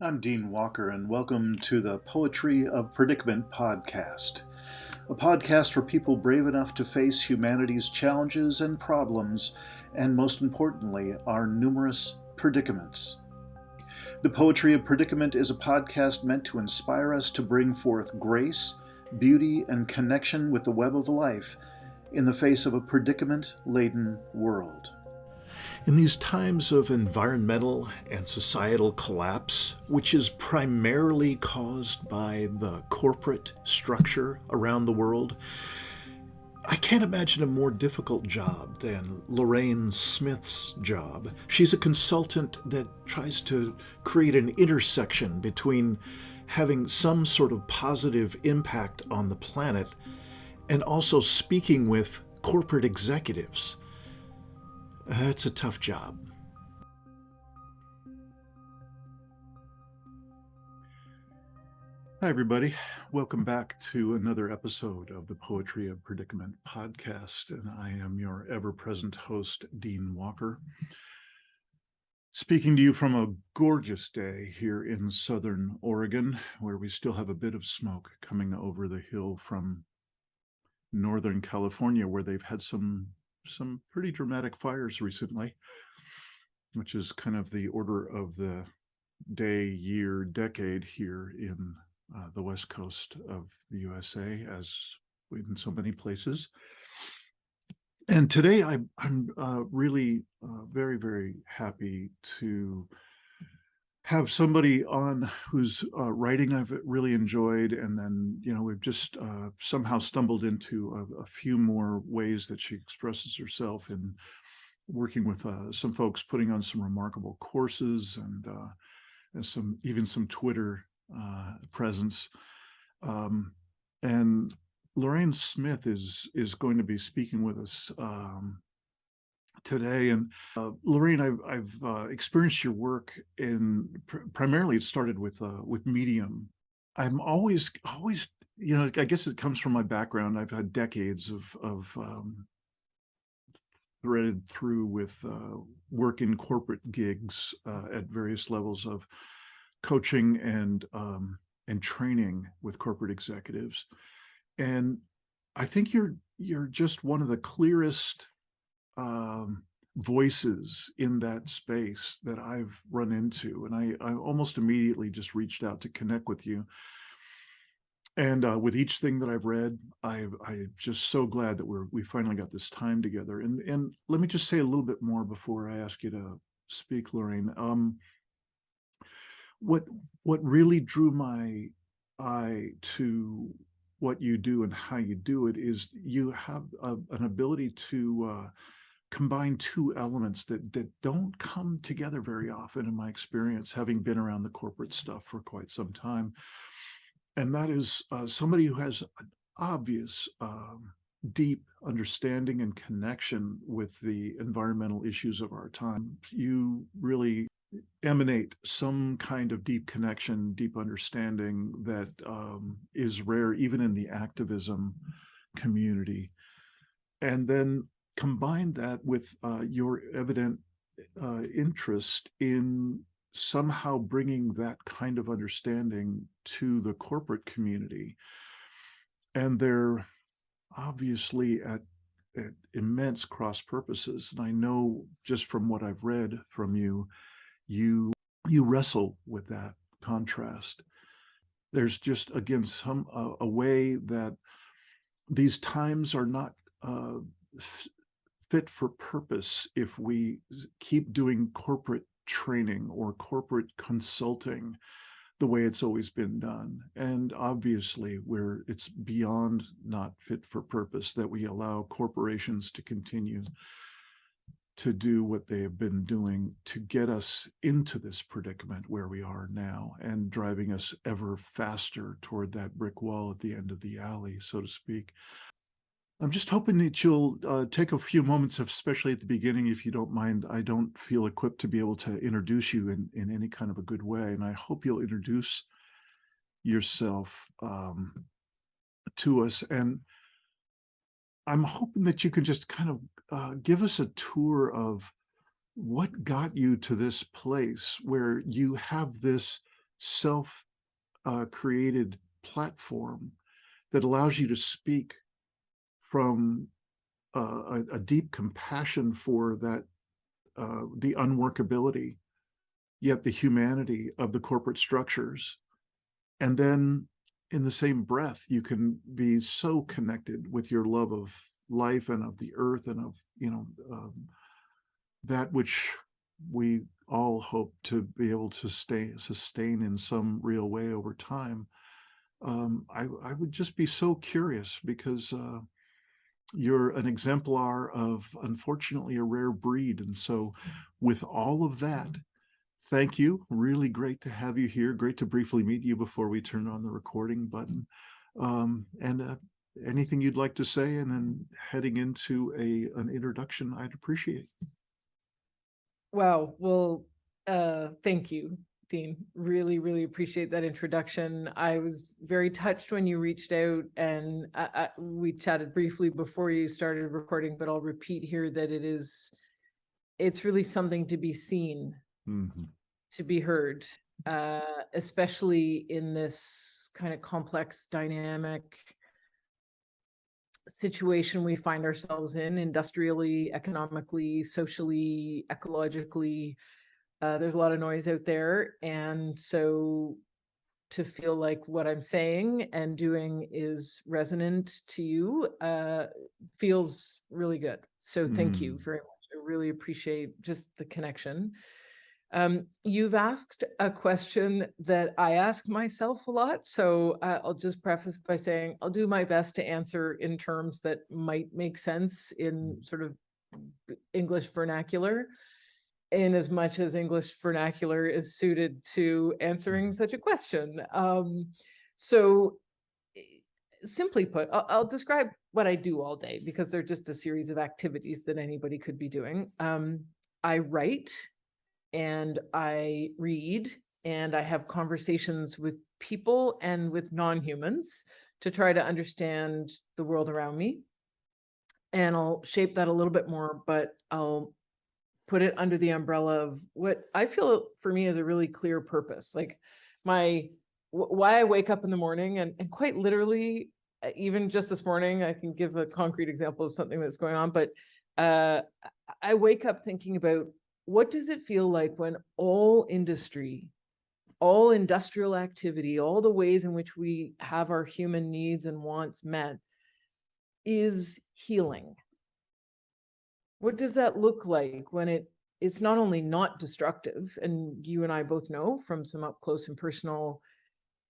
I'm Dean Walker, and welcome to the Poetry of Predicament podcast, a podcast for people brave enough to face humanity's challenges and problems, and most importantly, our numerous predicaments. The Poetry of Predicament is a podcast meant to inspire us to bring forth grace, beauty, and connection with the web of life in the face of a predicament-laden world. In these times of environmental and societal collapse, which is primarily caused by the corporate structure around the world, I can't imagine a more difficult job than Lorraine Smith's job. She's a consultant that tries to create an intersection between having some sort of positive impact on the planet and also speaking with corporate executives. That's a tough job. Hi, everybody. Welcome back to another episode of the Poetry of Predicament podcast, and I am your ever-present host, Dean Walker, speaking to you from a gorgeous day here in Southern Oregon, where we still have a bit of smoke coming over the hill from Northern California, where they've had some pretty dramatic fires recently, which is kind of the order of the day, year, decade here in the west coast of the USA, as in so many places. And today I'm really very, very happy to have somebody on whose writing I've really enjoyed, and then we've just somehow stumbled into a few more ways that she expresses herself in working with some folks putting on some remarkable courses and some Twitter presence. And Lorraine Smith is going to be speaking with us today. And Lorraine, I've experienced your work in primarily it started with Medium. I'm always I guess it comes from my background. I've had decades of threaded through with work in corporate gigs at various levels of coaching and training with corporate executives. And I think you're just one of the clearest voices in that space that I've run into. And I almost immediately just reached out to connect with you. And with each thing that I've read, I'm just so glad that we finally got this time together. And let me just say a little bit more before I ask you to speak, Lorraine. What really drew my eye to what you do and how you do it is you have an ability to combine two elements that don't come together very often, in my experience, having been around the corporate stuff for quite some time. And that is somebody who has an obvious deep understanding and connection with the environmental issues of our time. You really emanate some kind of deep connection, deep understanding that is rare even in the activism community. And then combine that with your evident interest in somehow bringing that kind of understanding to the corporate community. And they're obviously at immense cross purposes. And I know just from what I've read from you, you wrestle with that contrast. There's just, again, a way that these times are not fit for purpose if we keep doing corporate training or corporate consulting the way it's always been done. And obviously, where it's beyond not fit for purpose that we allow corporations to continue to do what they have been doing to get us into this predicament where we are now and driving us ever faster toward that brick wall at the end of the alley, so to speak. I'm just hoping that you'll take a few moments, especially at the beginning, if you don't mind. I don't feel equipped to be able to introduce you in any kind of a good way, and I hope you'll introduce yourself to us. And I'm hoping that you can just kind of give us a tour of what got you to this place where you have this self created platform that allows you to speak from a deep compassion for that, the unworkability, yet the humanity of the corporate structures. And then in the same breath, you can be so connected with your love of life and of the earth and of, that which we all hope to be able to sustain in some real way over time. I would just be so curious because you're an exemplar of, unfortunately, a rare breed. And so, with all of that, thank you. Really great to have you here. Great to briefly meet you before we turn on the recording button. And anything you'd like to say, and then heading into an introduction, I'd appreciate. Wow. Well, thank you, Dean. Really, really appreciate that introduction. I was very touched when you reached out, and we chatted briefly before you started recording, but I'll repeat here that it's really something to be seen, to be heard, especially in this kind of complex, dynamic situation we find ourselves in, industrially, economically, socially, ecologically. There's a lot of noise out there. And so to feel like what I'm saying and doing is resonant to you feels really good. So thank you very much. I really appreciate just the connection. You've asked a question that I ask myself a lot. So I'll just preface by saying I'll do my best to answer in terms that might make sense in sort of English vernacular, in as much as English vernacular is suited to answering such a question. So simply put, I'll describe what I do all day because they're just a series of activities that anybody could be doing. I write, and I read, and I have conversations with people and with non-humans to try to understand the world around me. And I'll shape that a little bit more, but I'll put it under the umbrella of what I feel for me is a really clear purpose. Like why I wake up in the morning, and quite literally, even just this morning, I can give a concrete example of something that's going on, but I wake up thinking about, what does it feel like when all industry, all industrial activity, all the ways in which we have our human needs and wants met is healing? What does that look like when it's not only not destructive, and you and I both know from some up close and personal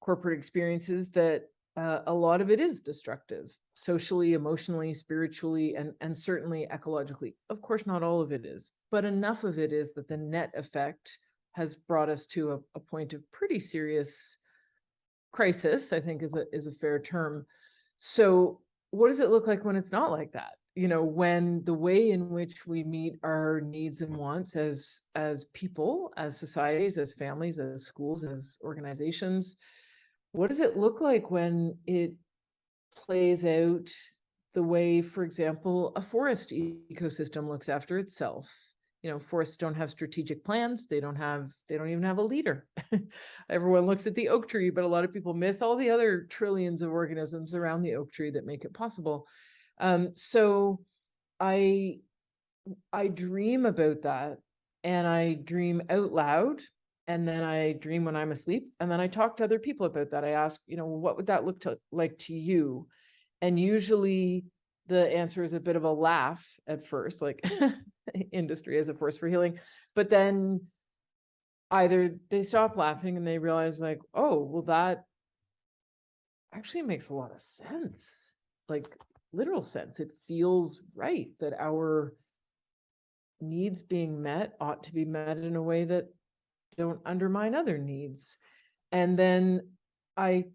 corporate experiences that a lot of it is destructive, socially, emotionally, spiritually, and certainly ecologically. Of course, not all of it is, but enough of it is that the net effect has brought us to a point of pretty serious crisis, I think is a fair term. So what does it look like when it's not like that? When the way in which we meet our needs and wants as people, as societies, as families, as schools, as organizations, what does it look like when it plays out the way, for example, a forest ecosystem looks after itself? Forests don't have strategic plans. They don't even have a leader. Everyone looks at the oak tree, but a lot of people miss all the other trillions of organisms around the oak tree that make it possible. So I dream about that, and I dream out loud, and then I dream when I'm asleep, and then I talk to other people about that. I ask, what would that look like to you? And usually the answer is a bit of a laugh at first, like industry as a force for healing, but then either they stop laughing and they realize like, oh, well, that actually makes a lot of sense, like literal sense. It feels right that our needs being met ought to be met in a way that don't undermine other needs. And then I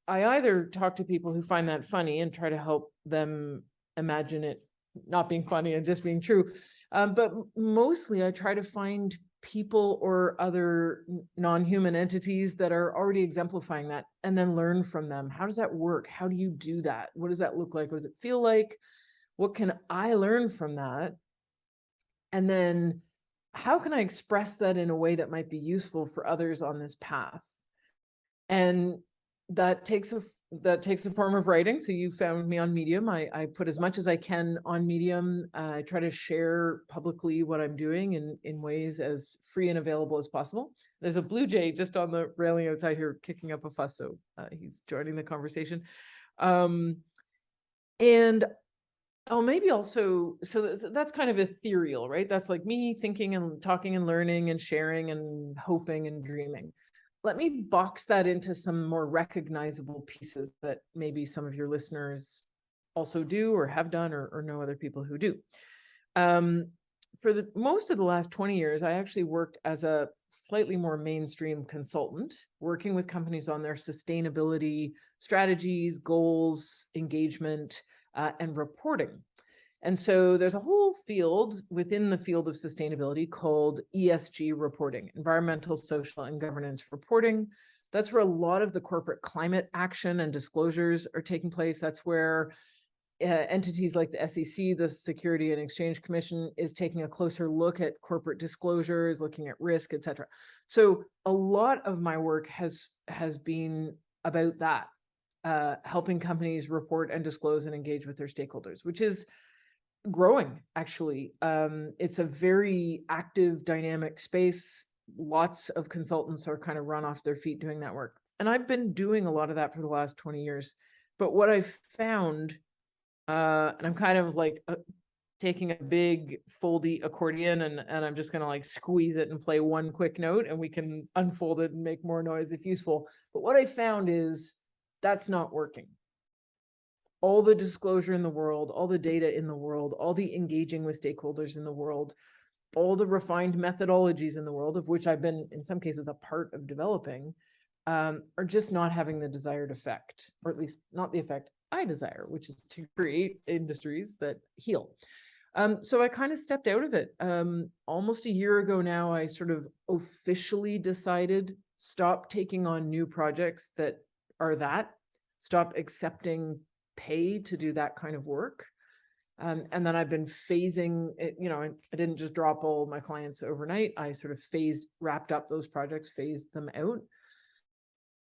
either talk to people who find that funny and try to help them imagine it not being funny and just being true. But mostly I try to find people or other non-human entities that are already exemplifying that, and then learn from them. How does that work? How do you do that? What does that look like? What does it feel like? What can I learn from that? And then how can I express that in a way that might be useful for others on this path? And that takes a form of writing. So you found me on Medium. I put as much as I can on Medium. I try to share publicly what I'm doing in ways as free and available as possible. There's a blue jay just on the railing outside here kicking up a fuss, so he's joining the conversation. And maybe also, so that's kind of ethereal, right? That's like me thinking and talking and learning and sharing and hoping and dreaming. Let me box that into some more recognizable pieces that maybe some of your listeners also do or have done, or know other people who do. For the most of the last 20 years, I actually worked as a slightly more mainstream consultant, working with companies on their sustainability strategies, goals, engagement, and reporting. And so there's a whole field within the field of sustainability called ESG reporting, environmental, social, and governance reporting. That's where a lot of the corporate climate action and disclosures are taking place. That's where entities like the SEC, the Security and Exchange Commission, is taking a closer look at corporate disclosures, looking at risk, et cetera. So a lot of my work has been about that, helping companies report and disclose and engage with their stakeholders, which is growing, actually. It's a very active, dynamic space. Lots of consultants are kind of run off their feet doing that work. And I've been doing a lot of that for the last 20 years. But what I've found, and I'm kind of like taking a big foldy accordion, and I'm just going to like squeeze it and play one quick note, and we can unfold it and make more noise if useful. But what I found is that's not working. All the disclosure in the world, all the data in the world, all the engaging with stakeholders in the world, all the refined methodologies in the world, of which I've been, in some cases, a part of developing, are just not having the desired effect, or at least not the effect I desire, which is to create industries that heal. So I kind of stepped out of it. Almost a year ago now, I sort of officially decided, stop taking on new projects that are that, stop accepting pay to do that kind of work. And then I've been phasing it, I didn't just drop all my clients overnight. I sort of wrapped up those projects, phased them out.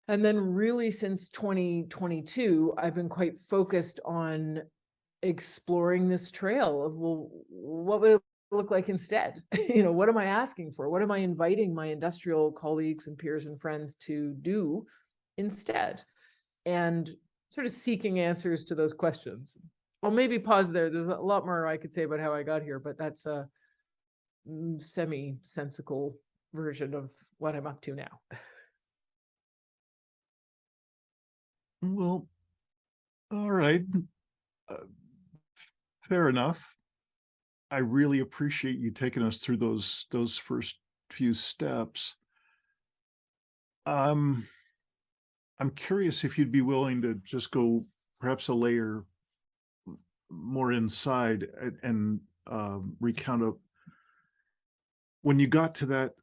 And then really since 2022, I've been quite focused on exploring this trail of, well, what would it look like instead? What am I asking for? What am I inviting my industrial colleagues and peers and friends to do instead? And sort of seeking answers to those questions. I'll maybe pause there. There's a lot more I could say about how I got here, but that's a semi-sensical version of what I'm up to now. Well, all right. Fair enough. I really appreciate you taking us through those first few steps. I'm curious if you'd be willing to just go perhaps a layer more inside and recount up when you got to that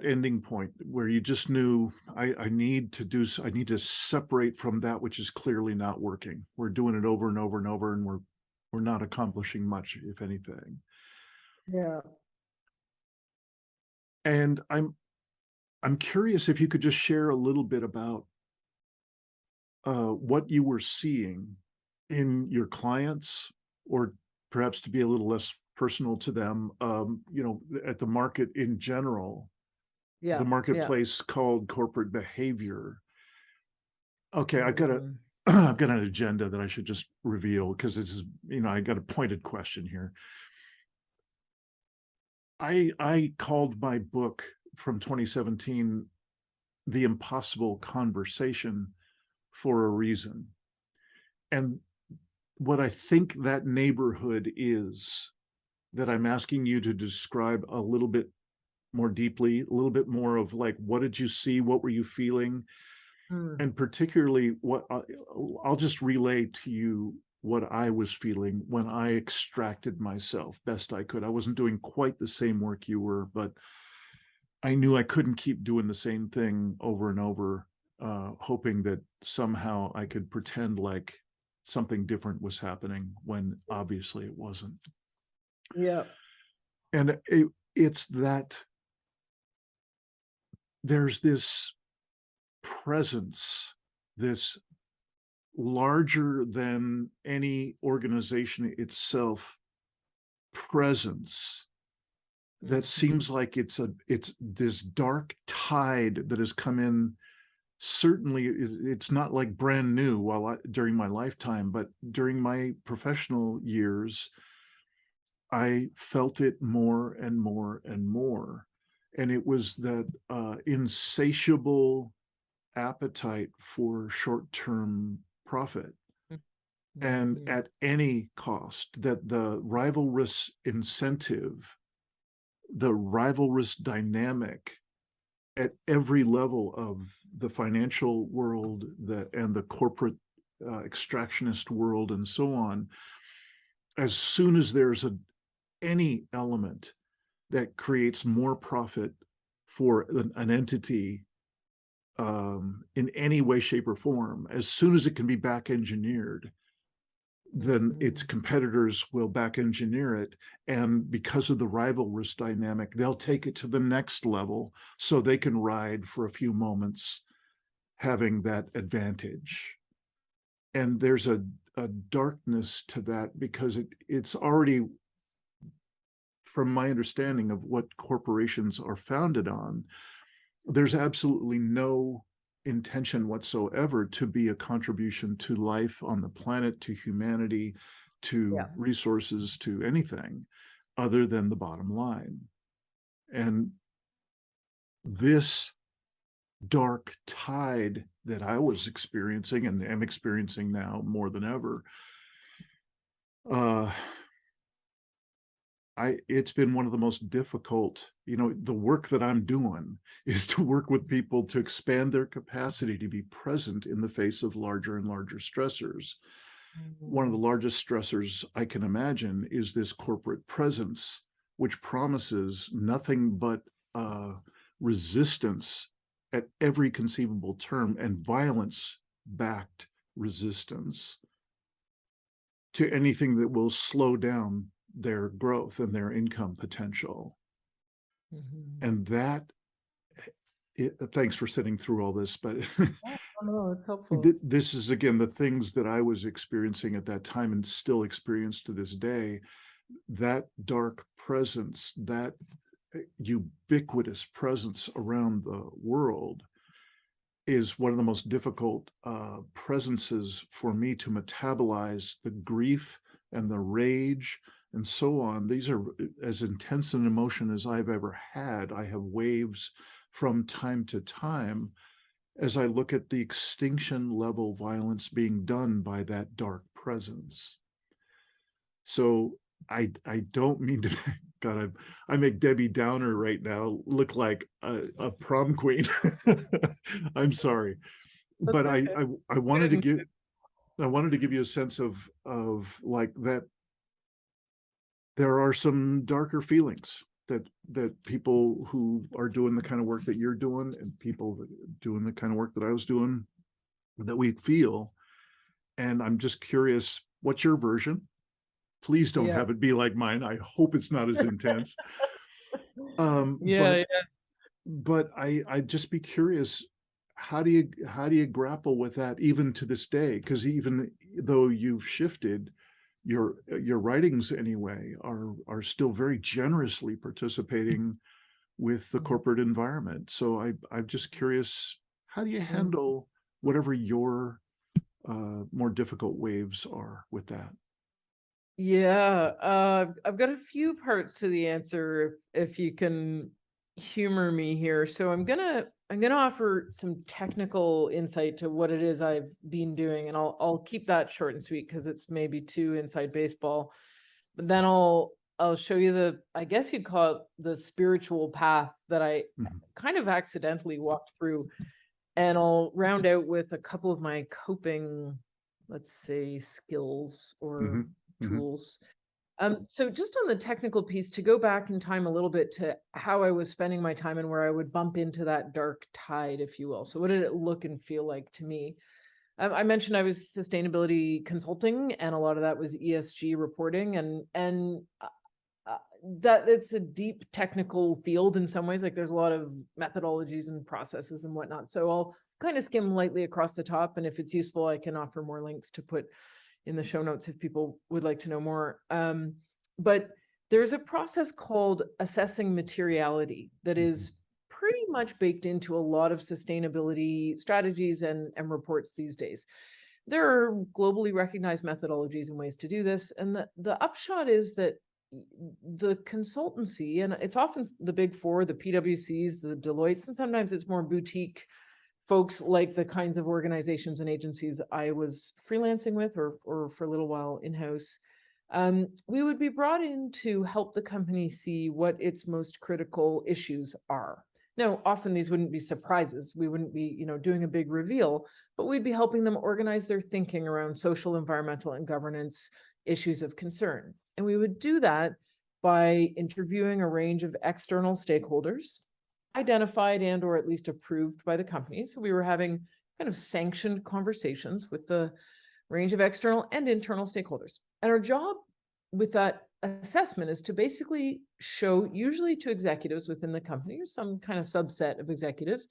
ending point where you just knew I need to separate from that which is clearly not working. We're doing it over and over and over, and we're not accomplishing much, if anything. Yeah. And I'm curious if you could just share a little bit about what you were seeing in your clients, or perhaps to be a little less personal to them, at the market in general, the Yeah. Yeah. marketplace called corporate behavior. Okay, Mm. I've got an agenda that I should just reveal, because this is, I got a pointed question here. I called my book from 2017 The Impossible Conversation for a reason. And what I think that neighborhood is that I'm asking you to describe a little bit more deeply, a little bit more of like, what did you see? What were you feeling? Mm. And particularly what I'll just relay to you what I was feeling when I extracted myself best I could. I wasn't doing quite the same work you were, but I knew I couldn't keep doing the same thing over and over, hoping that somehow I could pretend like something different was happening when obviously it wasn't. Yeah. And it's that there's this presence, this larger than any organization itself presence that Mhm. seems like it's this dark tide that has come in. Certainly it's not like brand new during my lifetime, but during my professional years I felt it more and more and more. And it was that insatiable appetite for short-term profit, and Mhm. at any cost, that the rivalrous incentive, the rivalrous dynamic at every level of the financial world, and the corporate extractionist world, and so on. As soon as there's any element that creates more profit for an entity, in any way, shape, or form, as soon as it can be back engineered, then its Mhm. competitors will back engineer it. And because of the rivalrous dynamic, they'll take it to the next level so they can ride for a few moments having that advantage. And there's a darkness to that because it's already, from my understanding of what corporations are founded on, there's absolutely no intention whatsoever to be a contribution to life on the planet, to humanity, to Yeah. resources, to anything other than the bottom line. And this dark tide that I was experiencing and am experiencing now more than ever, uh, it's been one of the most difficult, the work that I'm doing is to work with people to expand their capacity to be present in the face of larger and larger stressors. One of the Mhm. largest stressors I can imagine is this corporate presence, which promises nothing but uh, resistance at every conceivable term, and violence backed resistance to anything that will slow down their growth and their income potential. Mhm. And that, thanks for sitting through all this, but Yeah, oh, no, it's helpful. this is again the things that I was experiencing at that time and still experience to this day. That dark presence, that ubiquitous presence around the world, is one of the most difficult presences for me to metabolize. The grief and the rage and so on, these are as intense an emotion as I've ever had. I have waves from time to time as I look at the extinction level violence being done by that dark presence. So I don't mean to, God, I make Debbie Downer right now look like a prom queen. I'm sorry, but That's okay. I wanted to Good. give, you a sense of like that there are some darker feelings that people who are doing the kind of work that you're doing, and people doing the kind of work that I was doing, that we feel. And I'm just curious, what's your version? Please don't Yeah. have it be like mine. I hope it's not as intense. Yeah, But yeah. I'd just be curious, how do you grapple with that even to this day? Because even though you've shifted, your writings anyway are still very generously participating with the Mhm. corporate environment. So I'm just curious, how do you Mhm. handle whatever your more difficult waves are with that? Yeah, I've got a few parts to the answer if you can humor me here. So I'm gonna offer some technical insight to what it is I've been doing, and I'll keep that short and sweet because it's maybe too inside baseball. But then I'll show you I guess you'd call it the spiritual path that I Mhm, kind of accidentally walked through, and I'll round out with a couple of my coping, let's say, skills or mhm, mhm, tools. So just on the technical piece, to go back in time a little bit to how I was spending my time and where I would bump into that dark tide, if you will. So what did it look and feel like to me? I mentioned I was sustainability consulting, and a lot of that was ESG reporting, and that it's a deep technical field in some ways. Like there's a lot of methodologies and processes and whatnot. So kind of skim lightly across the top. And if it's useful, I can offer more links to put in the show notes if people would like to know more. But there's a process called assessing materiality that is pretty much baked into a lot of sustainability strategies and reports these days. There are globally recognized methodologies and ways to do this. And the upshot is that the consultancy, and it's often the big four, the PwCs, the Deloittes, and sometimes it's more boutique folks like the kinds of organizations and agencies I was freelancing with or for a little while in-house. We would be brought in to help the company see what its most critical issues are. Now, often these wouldn't be surprises. We wouldn't be, doing a big reveal, but we'd be helping them organize their thinking around social, environmental, and governance issues of concern. And we would do that by interviewing a range of external stakeholders, identified and or at least approved by the company. So we were having kind of sanctioned conversations with the range of external and internal stakeholders. And our job with that assessment is to basically show, usually to executives within the company or some kind of subset of executives,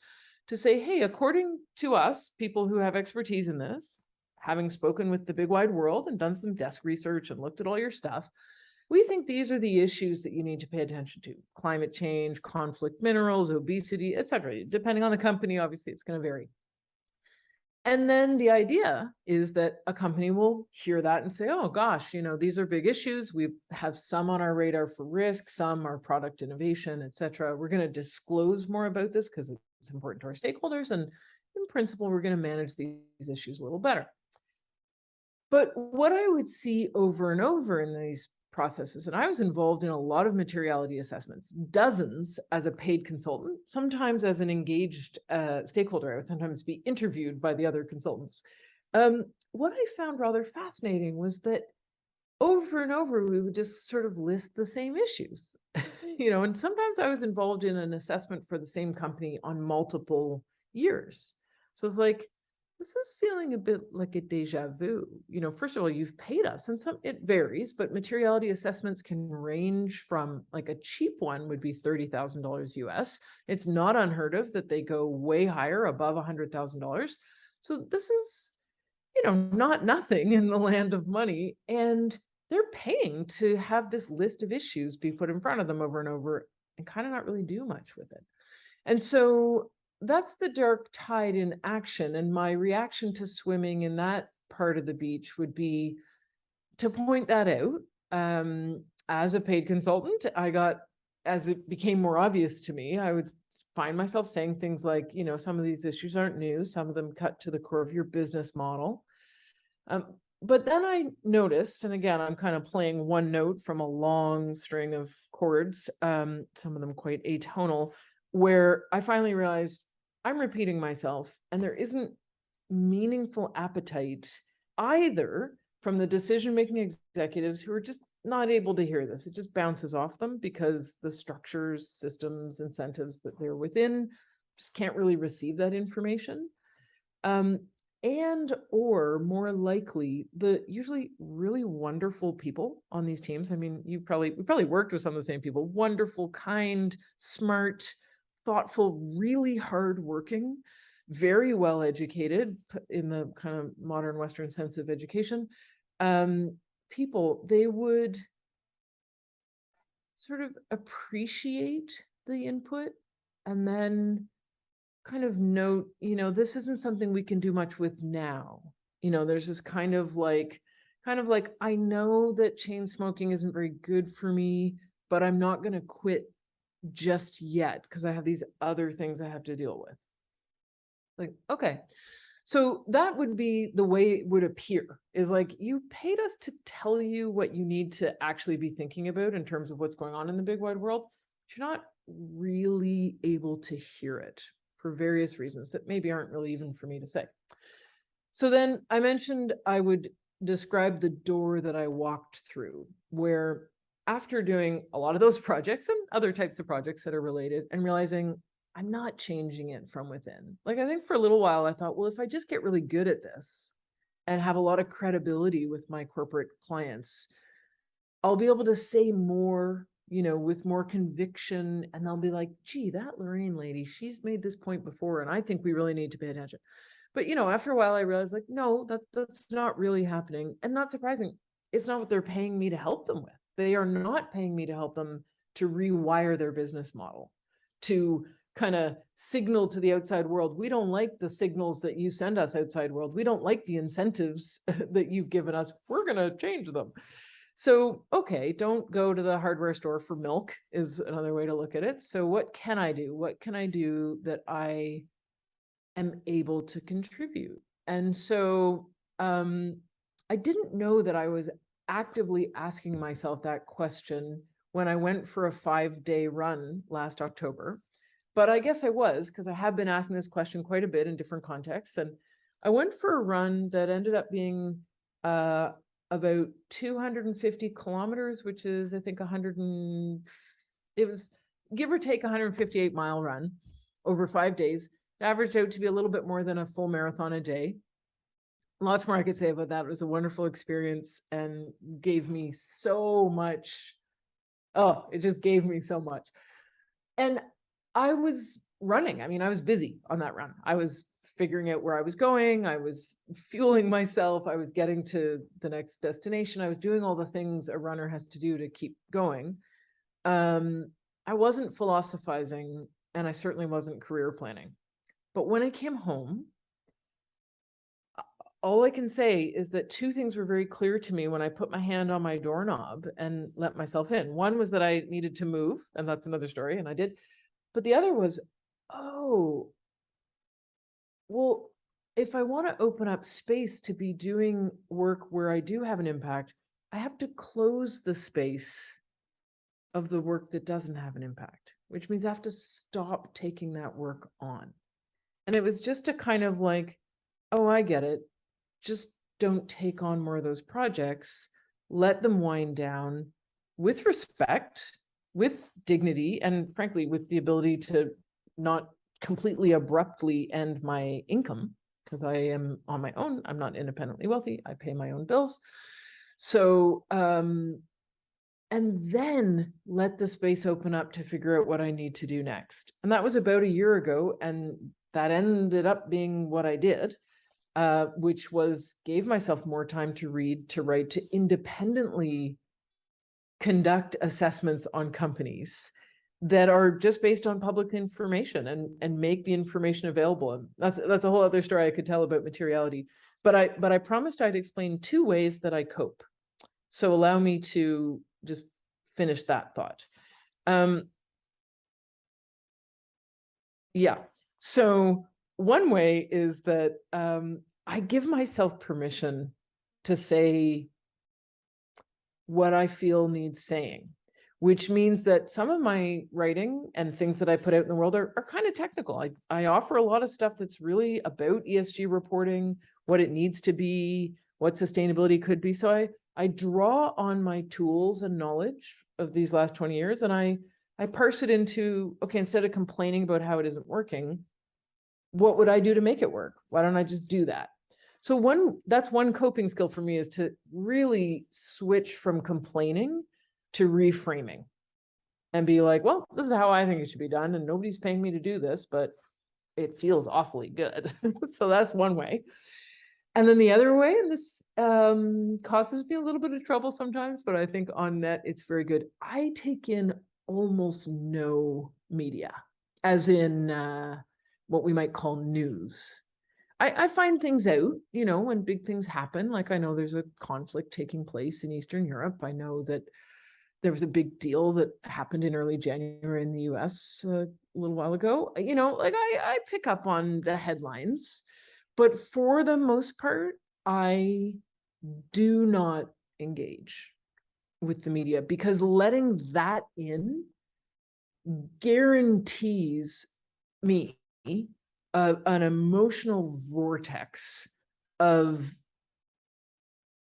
to say, hey, according to us, people who have expertise in this, having spoken with the big wide world and done some desk research and looked at all your stuff, we think these are the issues that you need to pay attention to: climate change, conflict minerals, obesity, etc. Depending on the company, obviously, it's going to vary. And then the idea is that a company will hear that and say, oh gosh, these are big issues. We have some on our radar for risk, some are product innovation, etc. We're going to disclose more about this because it's important to our stakeholders. And in principle, we're going to manage these issues a little better. But what I would see over and over in these processes, and I was involved in a lot of materiality assessments, dozens as a paid consultant, sometimes as an engaged stakeholder. I would sometimes be interviewed by the other consultants. What I found rather fascinating was that over and over, we would just sort of list the same issues, and sometimes I was involved in an assessment for the same company on multiple years. So it's like, this is feeling a bit like a deja vu. First of all, you've paid us, and it varies, but materiality assessments can range from, like, a cheap one would be $30,000 US. It's not unheard of that they go way higher, above $100,000. So this is, not nothing in the land of money. And they're paying to have this list of issues be put in front of them over and over and kind of not really do much with it. And so that's the dark tide in action. And my reaction to swimming in that part of the beach would be to point that out. As a paid consultant, as it became more obvious to me, I would find myself saying things like, some of these issues aren't new. Some of them cut to the core of your business model. But then I noticed, and again, I'm kind of playing one note from a long string of chords, some of them quite atonal, where I finally realized I'm repeating myself, and there isn't meaningful appetite either from the decision-making executives who are just not able to hear this. It just bounces off them because the structures, systems, incentives that they're within just can't really receive that information. And or more likely, the usually really wonderful people on these teams. I mean, we probably worked with some of the same people: wonderful, kind, smart, thoughtful, really hardworking, very well educated in the kind of modern Western sense of education. People, they would sort of appreciate the input and then kind of note, this isn't something we can do much with now. There's this kind of like, I know that chain smoking isn't very good for me, but I'm not going to quit just yet because I have these other things I have to deal with. Like, okay. So that would be the way it would appear, is like, you paid us to tell you what you need to actually be thinking about in terms of what's going on in the big wide world. But you're not really able to hear it for various reasons that maybe aren't really even for me to say. So then I mentioned I would describe the door that I walked through, where after doing a lot of those projects and other types of projects that are related and realizing I'm not changing it from within. Like, I think for a little while I thought, well, if I just get really good at this and have a lot of credibility with my corporate clients, I'll be able to say more with more conviction, and they'll be like, gee, that Lorraine lady, she's made this point before, and I think we really need to pay attention. But, after a while, I realized, like, no, that's not really happening. And not surprising, it's not what they're paying me to help them with. They are not paying me to help them to rewire their business model, to kind of signal to the outside world, we don't like the signals that you send us, outside world. We don't like the incentives that you've given us. We're going to change them. So, okay, don't go to the hardware store for milk is another way to look at it. So what can I do? What can I do that I am able to contribute? And so I didn't know that I was actively asking myself that question when I went for a 5-day run last October. But I guess I was, because I have been asking this question quite a bit in different contexts. And I went for a run that ended up being about 250 kilometers, which is, I think, it was give or take 158-mile run over 5 days. It averaged out to be a little bit more than a full marathon a day. Lots more I could say about that. It was a wonderful experience and gave me so much. Oh, it just gave me so much. And I was running. I mean, I was busy on that run. I was figuring out where I was going. I was fueling myself. I was getting to the next destination. I was doing all the things a runner has to do to keep going. I wasn't philosophizing, and I certainly wasn't career planning. But when I came home, all I can say is that two things were very clear to me when I put my hand on my doorknob and let myself in. One was that I needed to move, and that's another story, and I did. But the other was, oh, well, if I want to open up space to be doing work where I do have an impact, I have to close the space of the work that doesn't have an impact, which means I have to stop taking that work on. And it was just a kind of like, oh, I get it. Just don't take on more of those projects. Let them wind down with respect, with dignity, and frankly, with the ability to not completely abruptly end my income, because I am on my own. I'm not independently wealthy. I pay my own bills. So, and then let the space open up to figure out what I need to do next. And that was about a year ago. And that ended up being what I did, which was gave myself more time to read, to write, to independently conduct assessments on companies that are just based on public information and make the information available. And that's a whole other story I could tell about materiality. But I promised I'd explain 2 ways that I cope. So allow me to just finish that thought. Yeah. So one way is that I give myself permission to say what I feel needs saying, which means that some of my writing and things that I put out in the world are kind of technical. I offer a lot of stuff that's really about ESG reporting, what it needs to be, what sustainability could be. So I draw on my tools and knowledge of these last 20 years, and I parse it into, okay, instead of complaining about how it isn't working, what would I do to make it work? Why don't I just do that? So that's one coping skill for me, is to really switch from complaining to reframing and be like, well, this is how I think it should be done. And nobody's paying me to do this, but it feels awfully good. So that's one way. And then the other way, and this causes me a little bit of trouble sometimes, but I think on net, it's very good. I take in almost no media, as in what we might call news. I find things out, when big things happen. Like I know there's a conflict taking place in Eastern Europe. I know that there was a big deal that happened in early January in the US a little while ago. Like I pick up on the headlines, but for the most part, I do not engage with the media, because letting that in guarantees me an emotional vortex of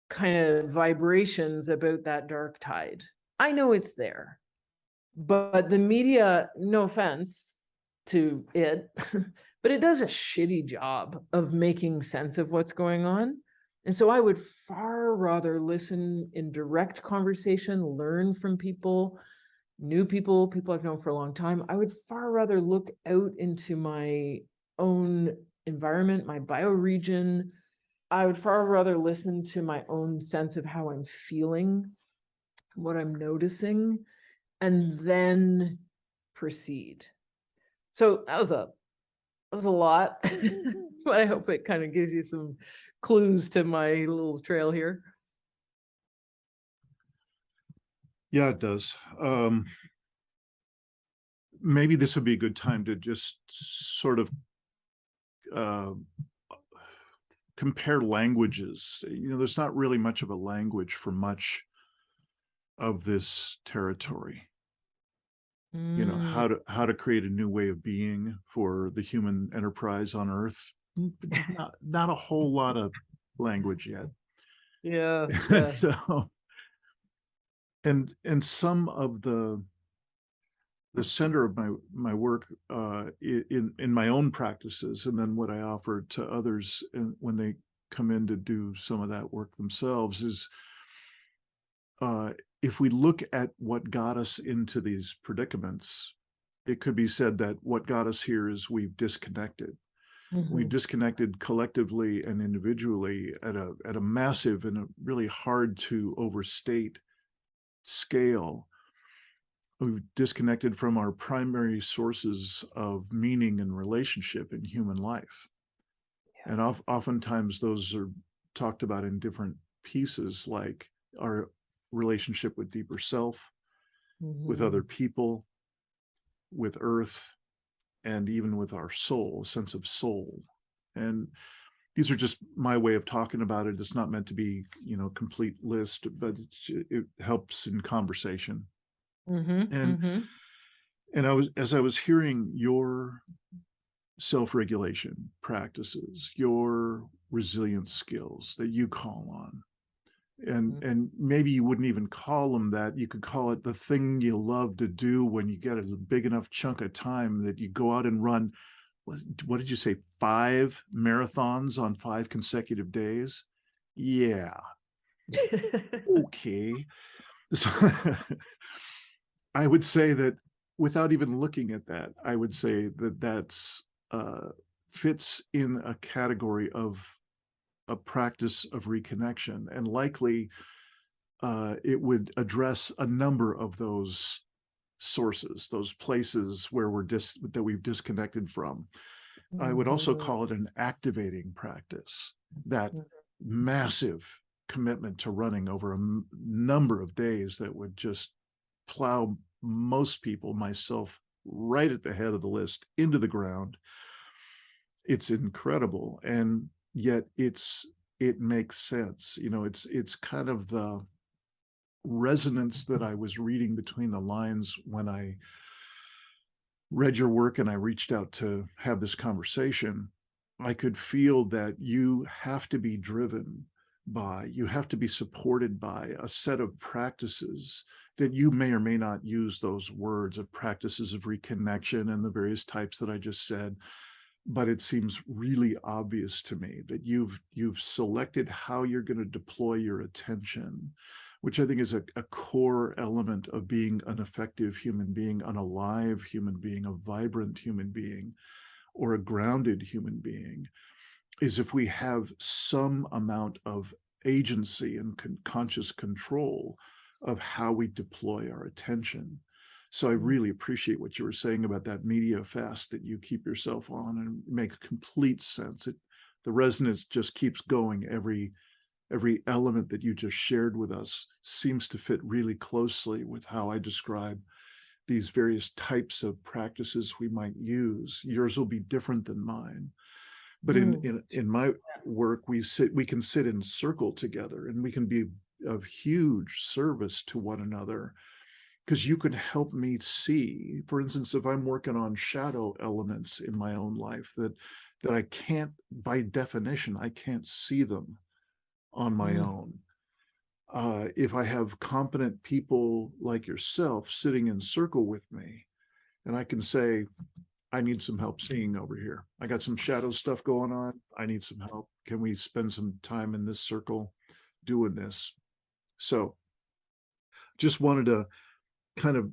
kind of vibrations about that dark tide. I know it's there, but the media, no offense to it, but it does a shitty job of making sense of what's going on. And so I would far rather listen in direct conversation, learn from people, new people, people I've known for a long time. I would far rather look out into my own environment, my bioregion. I would far rather listen to my own sense of how I'm feeling, what I'm noticing, and then proceed. So that was a lot, but I hope it kind of gives you some clues to my little trail here. Yeah, it does. Maybe this would be a good time to just sort of uh, compare languages. There's not really much of a language for much of this territory. Mm. How to create a new way of being for the human enterprise on Earth. There's not a whole lot of language yet. Yeah, yeah. So, and some of the center of my work in my own practices, and then what I offer to others when they come in to do some of that work themselves, is if we look at what got us into these predicaments, it could be said that what got us here is we've disconnected. We've Mhm. disconnected collectively and individually at a massive and a really hard to overstate scale. We've disconnected from our primary sources of meaning and relationship in human life. And oftentimes those are talked about in different pieces, like our relationship with deeper self, with other Mhm. people, with earth, and even with our soul, a sense of soul. And these are just my way of talking about it. It's not meant to be, complete list, but it helps in conversation. Mhm. And Mhm. as I was hearing your self-regulation practices, your resilience skills that you call on, and maybe you wouldn't even call them that. You could call it the thing you love to do when you get a big enough chunk of time that you go out and run. What did you say? 5 marathons on 5 consecutive days? Yeah. Okay. So I would say that without even looking at that, I would say that that's uh, fits in a category of a practice of reconnection, and likely it would address a number of those sources, those places where that we've disconnected from. I would also Mhm. call it an activating practice. That Mhm. massive commitment to running over a number of days that would just plow most people, myself, right at the head of the list into the ground. It's incredible, and yet it makes sense. It's kind of the resonance that I was reading between the lines when I read your work and I reached out to have this conversation. I could feel that you have to be driven by, you have to be supported by a set of practices that you may or may not use those words of practices of reconnection and the various types that I just said. But it seems really obvious to me that you've selected how you're going to deploy your attention, which I think is a core element of being an effective human being, an alive human being, a vibrant human being, or a grounded human being, is if we have some amount of agency and conscious control of how we deploy our attention. So I really appreciate what you were saying about that media fast that you keep yourself on, and it makes complete sense. The resonance just keeps going. Every element that you just shared with us seems to fit really closely with how I describe these various types of practices we might use. Yours will be different than mine. But Mm. in my work, we can sit in circle together, and we can be of huge service to one another, because you can help me see, for instance, if I'm working on shadow elements in my own life that I can't, by definition, I can't see them on my Mm. own. If I have competent people like yourself sitting in circle with me, and I can say, I need some help seeing over here. I got some shadow stuff going on. I need some help. Can we spend some time in this circle doing this? So just wanted to kind of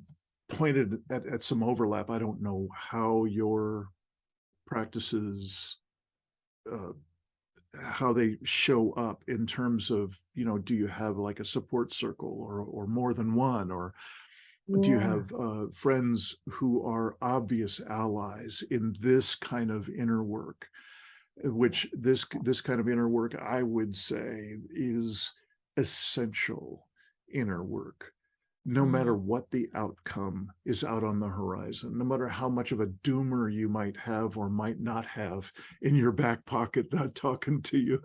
pointed at some overlap. I don't know how your practices, uh, how they show up in terms of, do you have like a support circle, or more than one, or do you Yeah. have friends who are obvious allies in this kind of inner work, which this kind of inner work, I would say, is essential inner work, no matter Mm. what the outcome is out on the horizon, no matter how much of a doomer you might have or might not have in your back pocket, not talking to you.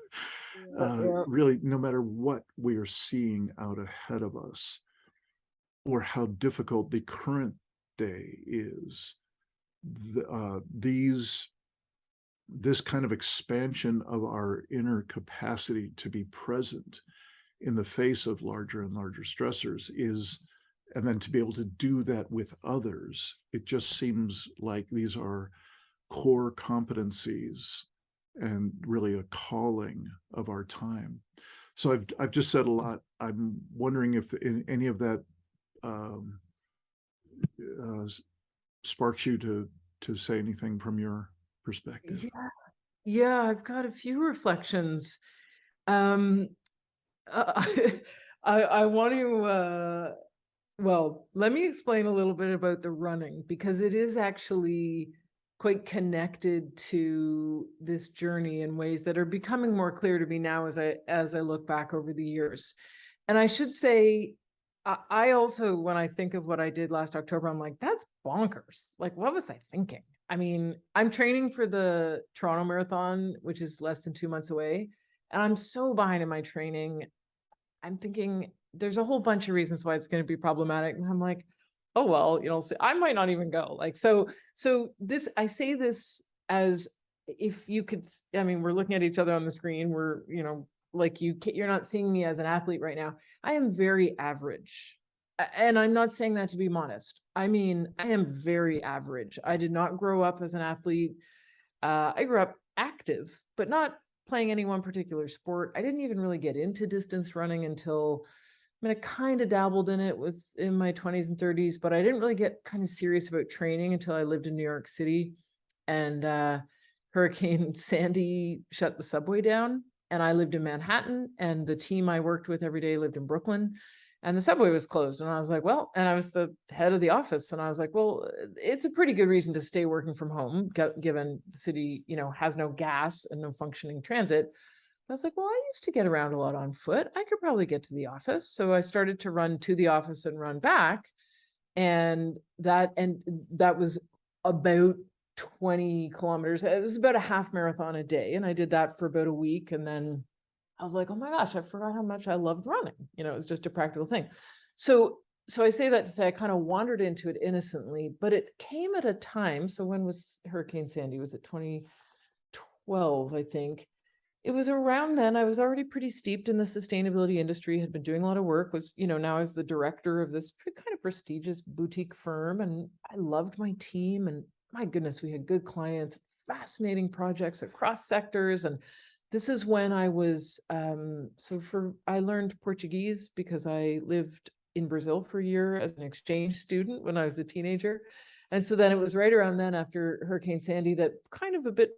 Yeah, yeah. Really, no matter what we are seeing out ahead of us, or how difficult the current day is, these this kind of expansion of our inner capacity to be present in the face of larger and larger stressors is, and then to be able to do that with others, it just seems like these are core competencies and really a calling of our time. So I've just said a lot. I'm wondering if in any of that um, uh, sparks you to say anything from your perspective. Yeah, yeah, I've got a few reflections. Um, uh, I want to, well, let me explain a little bit about the running, because it is actually quite connected to this journey in ways that are becoming more clear to me now as I look back over the years. And I should say, I also, when I think of what I did last October, I'm like, that's bonkers. Like, what was I thinking? I mean, I'm training for the Toronto Marathon, which is less than 2 months away, and I'm so behind in my training. I'm thinking there's a whole bunch of reasons why it's going to be problematic. And I'm like, oh, well, so I might not even go. Like, so this, I say this as, if you could, I mean, we're looking at each other on the screen. We're, like you're not seeing me as an athlete right now. I am very average. And I'm not saying that to be modest. I mean, I am very average. I did not grow up as an athlete. I grew up active, but not playing any one particular sport. I didn't even really get into distance running until, I mean, I kind of dabbled in it with in my 20s and 30s, but I didn't really get kind of serious about training until I lived in New York City, and Hurricane Sandy shut the subway down. And I lived in Manhattan, and the team I worked with every day lived in Brooklyn, and the subway was closed. And I was like, well, and I was the head of the office, and I was like, well, it's a pretty good reason to stay working from home, given the city, has no gas and no functioning transit. I was like, well, I used to get around a lot on foot. I could probably get to the office. So I started to run to the office and run back. And that was about 20 kilometers. It was about a half marathon a day. And I did that for about a week. And then I was like, oh my gosh, I forgot how much I loved running. It was just a practical thing. So I say that to say I kind of wandered into it innocently, but it came at a time. So when was Hurricane Sandy? Was it 2012, I think? It was around then. I was already pretty steeped in the sustainability industry, had been doing a lot of work, was, now as the director of this kind of prestigious boutique firm. And I loved my team. And my goodness, we had good clients, fascinating projects across sectors. And this is when I was, I learned Portuguese because I lived in Brazil for a year as an exchange student when I was a teenager. And so then it was right around then, after Hurricane Sandy, that kind of a bit,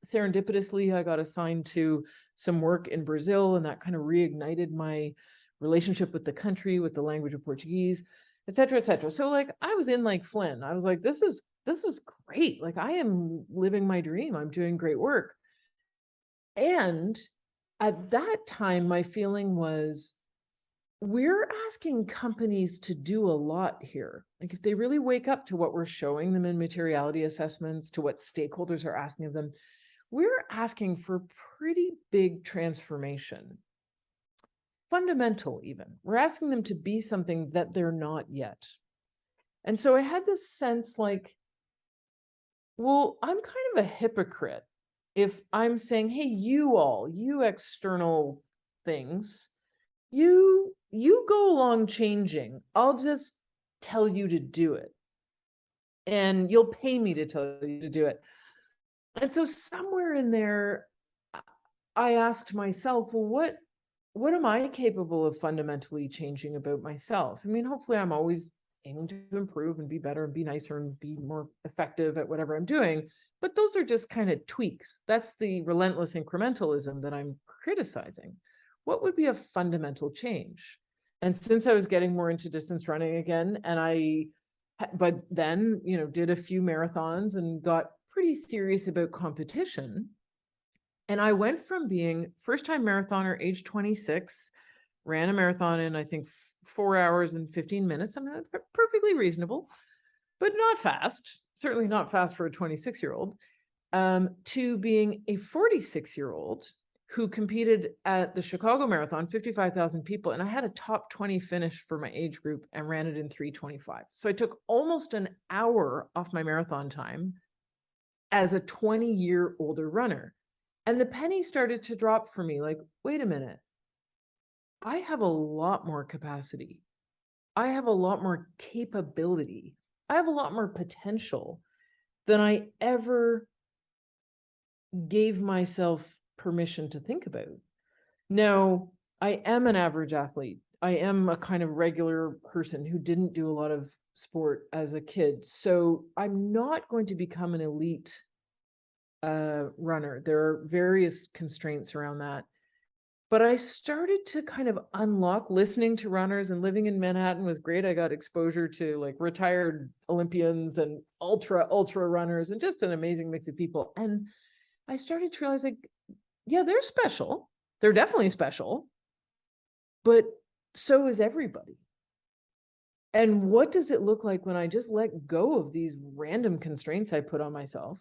serendipitously, I got assigned to some work in Brazil, and that kind of reignited my relationship with the country, with the language of Portuguese, et cetera, et cetera. So like I was in like Flynn. I was like, this is great. Like I am living my dream. I'm doing great work. And at that time, my feeling was, we're asking companies to do a lot here. Like if they really wake up to what we're showing them in materiality assessments, to what stakeholders are asking of them, we're asking for pretty big transformation. Fundamental, even. We're asking them to be something that they're not yet. And so I had this sense like, well, I'm kind of a hypocrite if I'm saying, hey, you external things, you go along changing. I'll just tell you to do it. And you'll pay me to tell you to do it. And so somewhere in there, I asked myself, well, what am I capable of fundamentally changing about myself? I mean, hopefully I'm always aiming to improve and be better and be nicer and be more effective at whatever I'm doing. But those are just kind of tweaks. That's the relentless incrementalism that I'm criticizing. What would be a fundamental change? And since I was getting more into distance running again, but then, did a few marathons and got pretty serious about competition. And I went from being first time marathoner, age 26, ran a marathon in, I think, 4 hours and 15 minutes. I mean, perfectly reasonable, but not fast, certainly not fast for a 26-year-old, to being a 46-year-old who competed at the Chicago Marathon, 55,000 people, and I had a top 20 finish for my age group and ran it in 3:25. So I took almost an hour off my marathon time as a 20-year older runner. And the penny started to drop for me, like, wait a minute, I have a lot more capacity. I have a lot more capability. I have a lot more potential than I ever gave myself permission to think about. Now, I am an average athlete. I am a kind of regular person who didn't do a lot of sport as a kid. So I'm not going to become an elite runner. There are various constraints around that. But I started to kind of unlock listening to runners, and living in Manhattan was great. I got exposure to like retired Olympians and ultra runners and just an amazing mix of people. And I started to realize, like, yeah, they're special. They're definitely special, but so is everybody. And what does it look like when I just let go of these random constraints I put on myself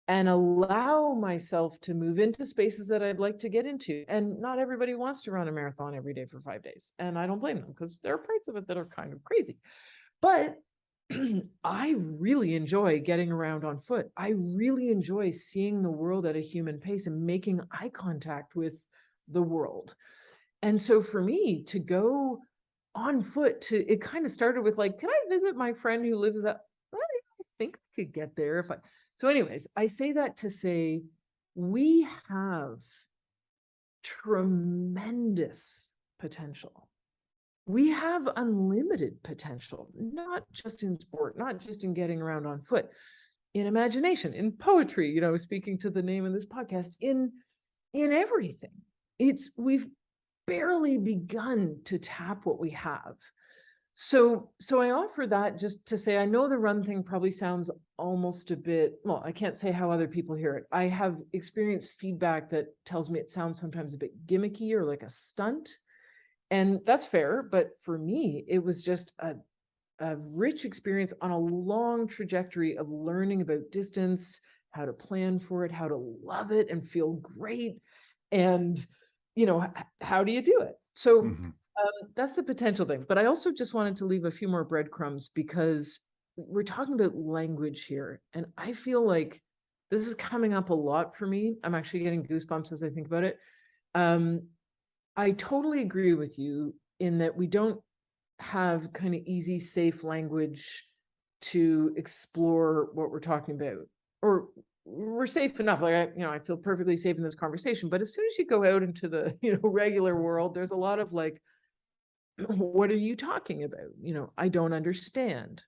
and allow myself to move into spaces that I'd like to get into? And not everybody wants to run a marathon every day for 5 days. And I don't blame them, because there are parts of it that are kind of crazy. But I really enjoy getting around on foot. I really enjoy seeing the world at a human pace and making eye contact with the world. And so for me to go on foot, it kind of started with like, can I visit my friend who lives up? Well, I think I could get there if I. So anyways, I say that to say we have tremendous potential. We have unlimited potential, not just in sport, not just in getting around on foot, in imagination, in poetry, speaking to the name of this podcast, in everything. We've barely begun to tap what we have. So I offer that just to say, I know the run thing probably sounds almost a bit, well, I can't say how other people hear it. I have experienced feedback that tells me it sounds sometimes a bit gimmicky or like a stunt. And that's fair, but for me, it was just a rich experience on a long trajectory of learning about distance, how to plan for it, how to love it and feel great. And, how do you do it? So that's the potential thing. But I also just wanted to leave a few more breadcrumbs, because we're talking about language here. And I feel like this is coming up a lot for me. I'm actually getting goosebumps as I think about it. I totally agree with you in that we don't have kind of easy, safe language to explore what we're talking about, or we're safe enough. Like, I feel perfectly safe in this conversation, but as soon as you go out into the, regular world, there's a lot of like, what are you talking about? I don't understand.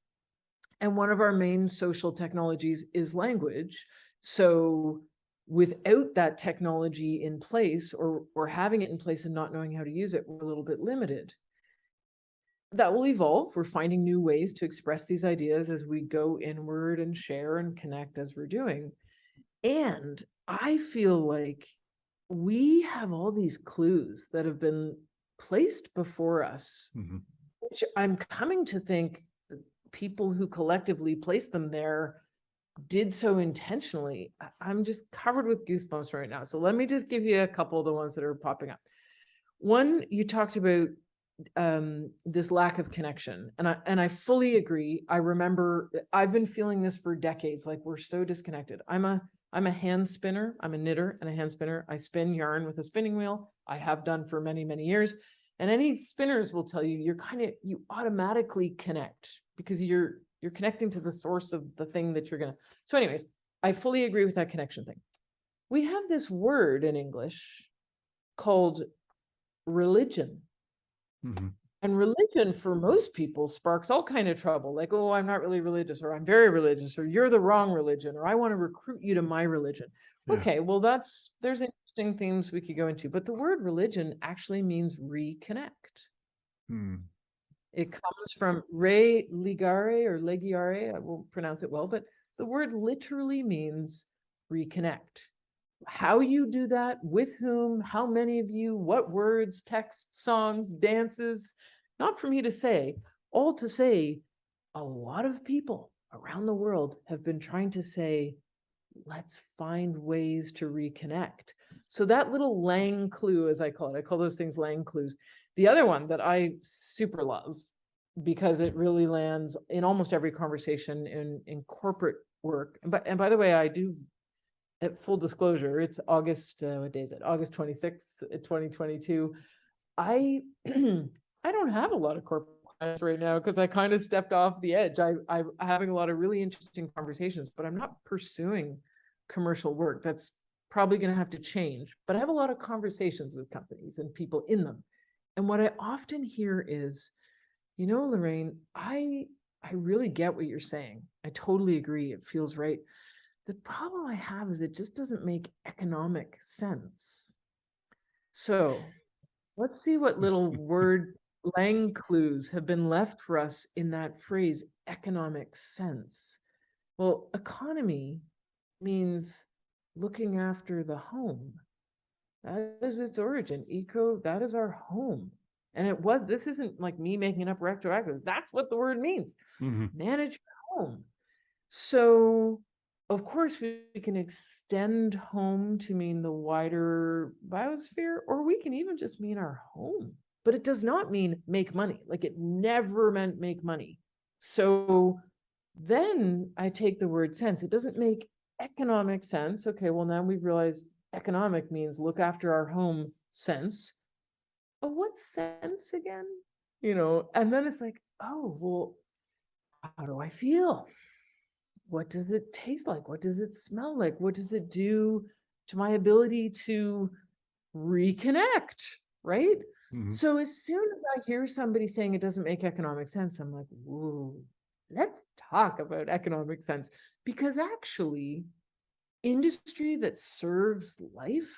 And one of our main social technologies is language. So without that technology in place, or having it in place and not knowing how to use it, we're a little bit limited. That will evolve. We're finding new ways to express these ideas as we go inward and share and connect as we're doing. And I feel like we have all these clues that have been placed before us, which I'm coming to think people who collectively placed them there did so intentionally. I'm just covered with goosebumps right now. So let me just give you a couple of the ones that are popping up. One, you talked about this lack of connection, and I fully agree. I remember I've been feeling this for decades. Like, we're so disconnected. I'm a hand spinner. I'm a knitter and a hand spinner. I spin yarn with a spinning wheel. I have done for many, many years. And any spinners will tell you, you automatically connect because you're connecting to the source of the thing that you're gonna. So anyways, I fully agree with that connection thing. We have this word in English called religion. And religion for most people sparks all kind of trouble, like, oh, I'm not really religious, or I'm very religious, or you're the wrong religion, or I want to recruit you to my religion. Yeah. Okay, well, there's interesting themes we could go into, but the word religion actually means reconnect. Hmm. It comes from re ligare or legiare, I won't pronounce it well, but the word literally means reconnect. How you do that, with whom, how many of you, what words, texts, songs, dances, not for me to say, all to say, a lot of people around the world have been trying to say, let's find ways to reconnect. So that little Lang clue, as I call it, I call those things Lang clues. The other one that I super love, because it really lands in almost every conversation in corporate work. And by the way, I do, at full disclosure, it's August, what day is it? August 26th, 2022. I I don't have a lot of corporate clients right now because I kind of stepped off the edge. I'm having a lot of really interesting conversations, but I'm not pursuing commercial work. That's probably going to have to change. But I have a lot of conversations with companies and people in them. And what I often hear is, Lorraine, I really get what you're saying. I totally agree. It feels right. The problem I have is it just doesn't make economic sense. So let's see what little word lang clues have been left for us in that phrase, economic sense. Well, economy means looking after the home. That is its origin. Eco, that is our home. And this isn't like me making it up retroactive. That's what the word means. Hmm. Manage your home. So, of course, we can extend home to mean the wider biosphere, or we can even just mean our home. But it does not mean make money. Like, it never meant make money. So then I take the word sense. It doesn't make economic sense. Okay, well, now we've realized economic means look after our home sense. But what sense again? And then it's like, oh, well, how do I feel? What does it taste like? What does it smell like? What does it do to my ability to reconnect? Right. Hmm. So as soon as I hear somebody saying it doesn't make economic sense, I'm like, whoa, let's talk about economic sense. Because actually, industry that serves life,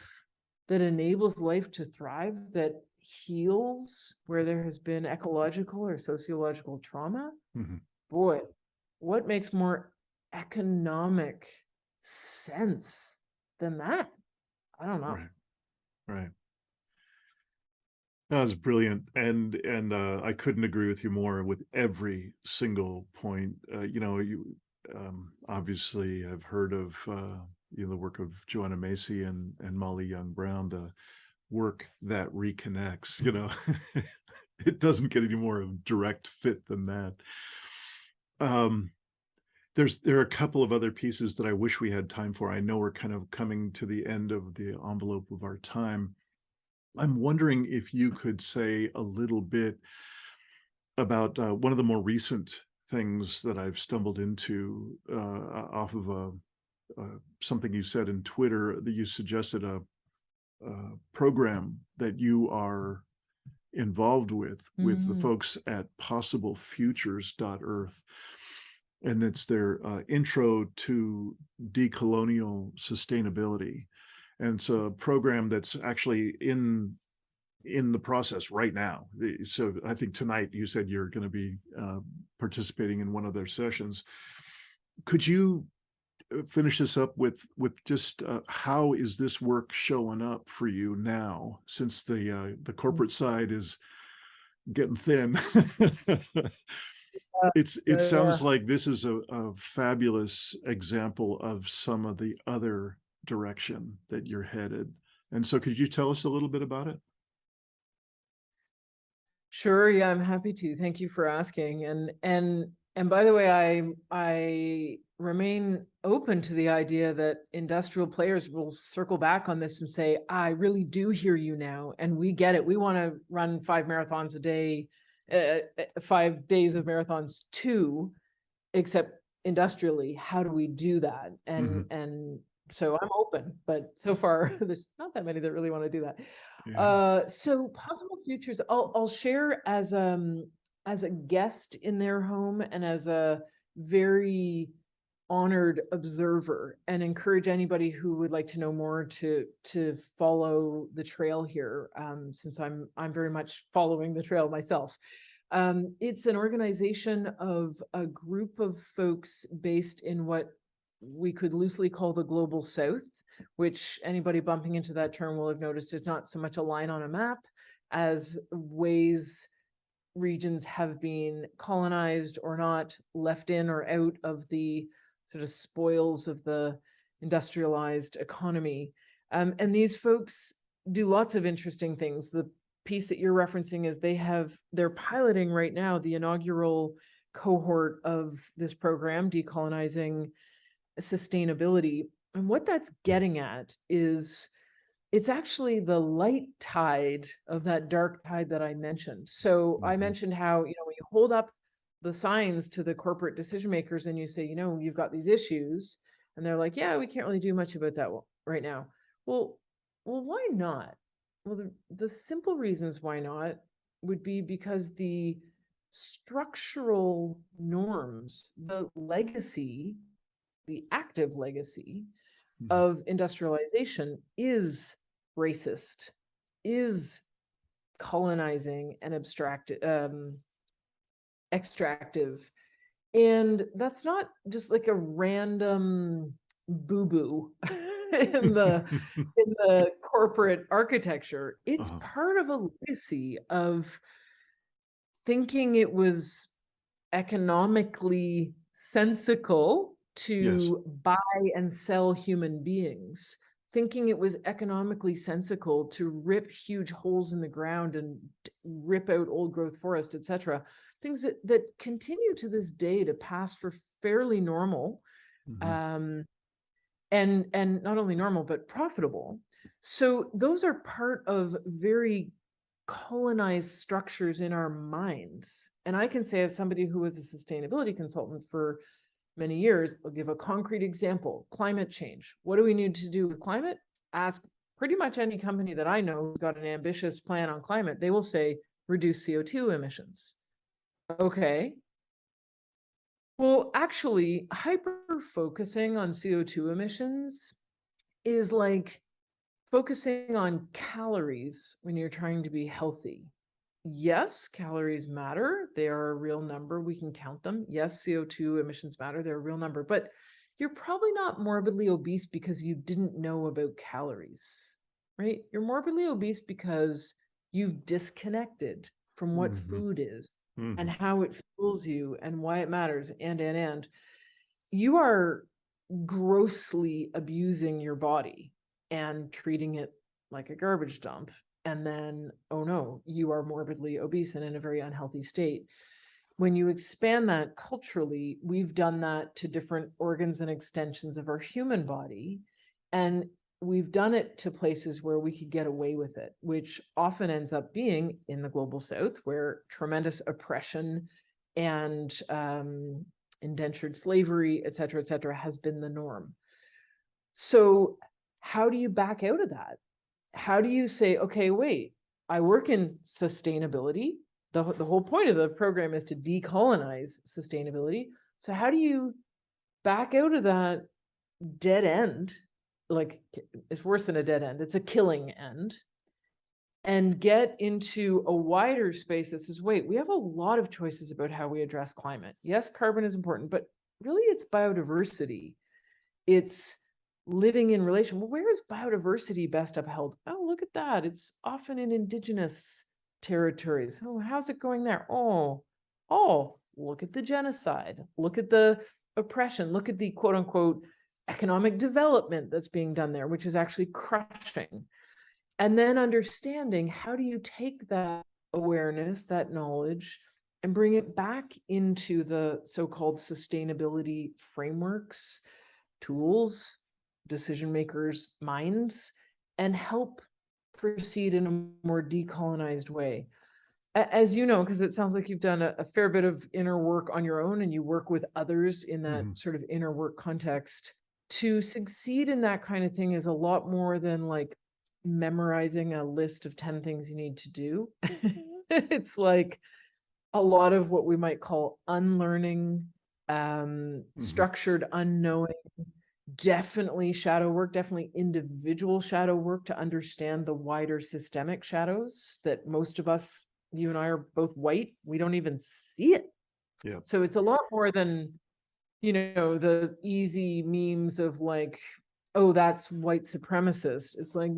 that enables life to thrive, that heals where there has been ecological or sociological trauma, Hmm. boy, what makes more economic sense than that? I don't know. Right. Right. That was brilliant, and I couldn't agree with you more with every single point. You obviously have heard of the work of Joanna Macy and Molly Young Brown, the work that reconnects. It doesn't get any more of direct fit than that. Um, there are a couple of other pieces that I wish we had time for. I know we're kind of coming to the end of the envelope of our time. I'm wondering if you could say a little bit about one of the more recent things that I've stumbled into off of something you said in Twitter, that you suggested a program that you are involved with the Mm, folks at possiblefutures.earth. And it's their intro to decolonial sustainability. And it's a program that's actually in the process right now. So I think tonight you said you're going to be participating in one of their sessions. Could you finish this up with just how is this work showing up for you now, since the corporate side is getting thin? It yeah. sounds like this is a fabulous example of some of the other direction that you're headed. And so could you tell us a little bit about it? Sure, yeah, I'm happy to. Thank you for asking. And by the way, I remain open to the idea that industrial players will circle back on this and say, I really do hear you now, and we get it. We want to run 5 marathons a day, 5 days of marathons too, except industrially. How do we do that? Hmm. And So I'm open, but so far there's not that many that really want to do that. Yeah. So possible futures, I'll share as a guest in their home and as a very honored observer, and encourage anybody who would like to know more to follow the trail here, since I'm very much following the trail myself. It's an organization of a group of folks based in what we could loosely call the global south, which anybody bumping into that term will have noticed is not so much a line on a map as ways regions have been colonized or not, left in or out of the sort of spoils of the industrialized economy. And these folks do lots of interesting things. The piece that you're referencing is they're piloting right now the inaugural cohort of this program, Decolonizing Sustainability. And what that's getting at is it's actually the light tide of that dark tide that I mentioned. So I Mhm. mentioned how, when you hold up the signs to the corporate decision makers and you say, you've got these issues, and they're like, yeah, we can't really do much about that right now. Well, why not? Well, the simple reasons why not would be because the structural norms, the legacy, the active legacy Mhm. of industrialization is racist, is colonizing and extractive. And that's not just like a random boo-boo in the corporate architecture. It's Uh-huh. part of a legacy of thinking it was economically sensical Yes. to buy and sell human beings, thinking it was economically sensical to rip huge holes in the ground and rip out old growth forest, etc. Things that continue to this day to pass for fairly normal, Mhm. um, and not only normal but profitable. So those are part of very colonized structures in our minds. And I can say, as somebody who was a sustainability consultant for many years, I'll give a concrete example: climate change. What do we need to do with climate? Ask pretty much any company that I know who's got an ambitious plan on climate. They will say reduce CO2 emissions. Okay. Well, actually, hyper focusing on CO2 emissions is like focusing on calories when you're trying to be healthy. Yes, calories matter. They are a real number. We can count them. Yes, CO2 emissions matter. They're a real number. But you're probably not morbidly obese because you didn't know about calories, right? You're morbidly obese because you've disconnected from what Mhm. food is and Mhm. how it fuels you and why it matters. And you are grossly abusing your body and treating it like a garbage dump. And then, oh no, you are morbidly obese and in a very unhealthy state. When you expand that culturally, we've done that to different organs and extensions of our human body. And we've done it to places where we could get away with it, which often ends up being in the global south, where tremendous oppression and indentured slavery, et cetera, has been the norm. So how do you back out of that? How do you say, okay, wait, I work in sustainability. The whole point of the program is to decolonize sustainability. So how do you back out of that dead end? Like, it's worse than a dead end, it's a killing end, and get into a wider space that says, wait, we have a lot of choices about how we address climate. Yes, carbon is important, but really it's biodiversity. It's living in relation. Well, where is biodiversity best upheld? Oh, look at that. It's often in indigenous territories. Oh, how's it going there? Oh, look at the genocide. Look at the oppression. Look at the quote unquote economic development that's being done there, which is actually crushing. And then understanding, how do you take that awareness, that knowledge, and bring it back into the so-called sustainability frameworks, tools, decision makers' minds, and help proceed in a more decolonized way. As you know, because it sounds like you've done a fair bit of inner work on your own and you work with others in that Mhm. sort of inner work context to succeed in that kind of thing is a lot more than like memorizing a list of 10 things you need to do. It's like a lot of what we might call unlearning, structured unknowing, definitely shadow work, definitely individual shadow work to understand the wider systemic shadows that most of us, you and I are both white, we don't even see it. Yeah. So it's a lot more than, the easy memes of like, oh, that's white supremacist. It's like,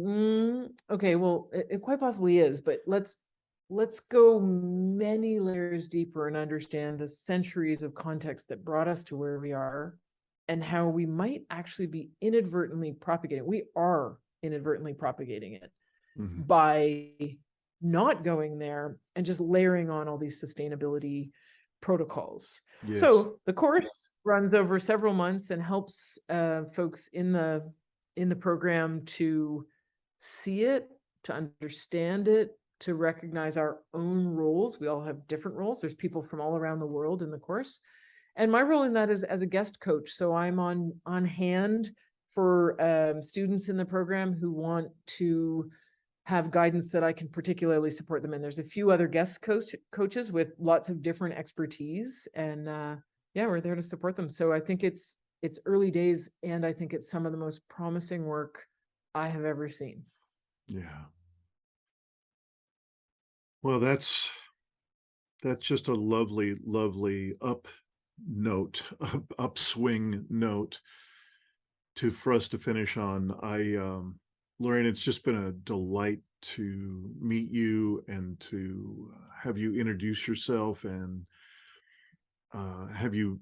okay, well, it quite possibly is, but let's go many layers deeper and understand the centuries of context that brought us to where we are and how we might actually be inadvertently propagating. We are inadvertently propagating it by not going there and just layering on all these sustainability protocols. Yes. So the course runs over several months and helps folks in the program to see it, to understand it, to recognize our own roles. We all have different roles. There's people from all around the world in the course. And my role in that is as a guest coach. So I'm on hand for students in the program who want to have guidance that I can particularly support them in. There's a few other guest coaches with lots of different expertise, and we're there to support them. So I think it's early days, and I think it's some of the most promising work I have ever seen. Yeah. Well, that's just a lovely, lovely upswing note for us to finish on. Lorraine, it's just been a delight to meet you and to have you introduce yourself and have you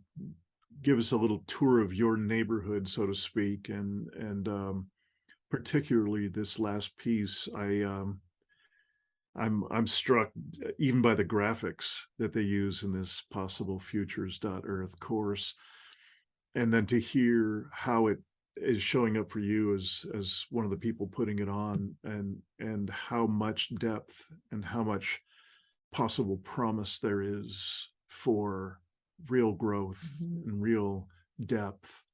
give us a little tour of your neighborhood, so to speak, and particularly this last piece. I'm struck even by the graphics that they use in this possible futures.earth course, and then to hear how it is showing up for you as one of the people putting it on, and how much depth and how much possible promise there is for real growth and real depth.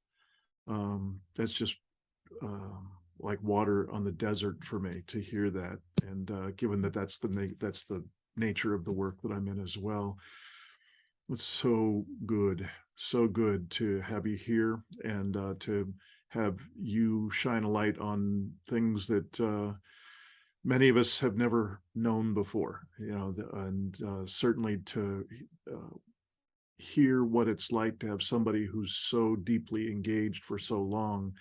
That's just like water on the desert for me to hear that, and given that that's the nature of the work that I'm in as well. It's so good to have you here, and to have you shine a light on things that many of us have never known before, and certainly to hear what it's like to have somebody who's so deeply engaged for so long.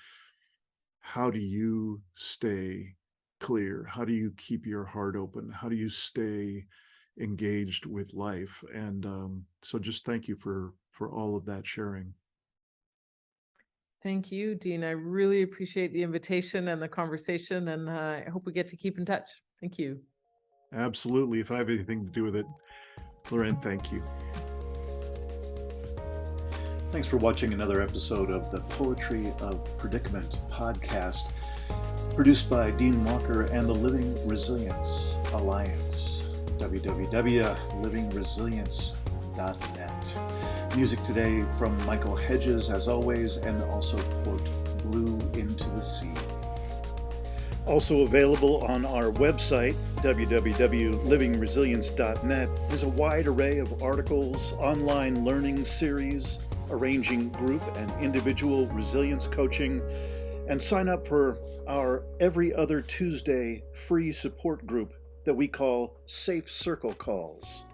How do you stay clear? How do you keep your heart open? How do you stay engaged with life? And so just thank you for all of that sharing. Thank you, Dean. I really appreciate the invitation and the conversation, and I hope we get to keep in touch. Thank you. Absolutely. If I have anything to do with it, Lorraine, thank you. Thanks for watching another episode of the Poetry of Predicament podcast, produced by Dean Walker and the Living Resilience Alliance, www.livingresilience.net. Music today from Michael Hedges, as always, and also Port Blue Into the Sea. Also available on our website, www.livingresilience.net, is a wide array of articles, online learning series, arranging group and individual resilience coaching, and sign up for our every other Tuesday free support group that we call Safe Circle Calls.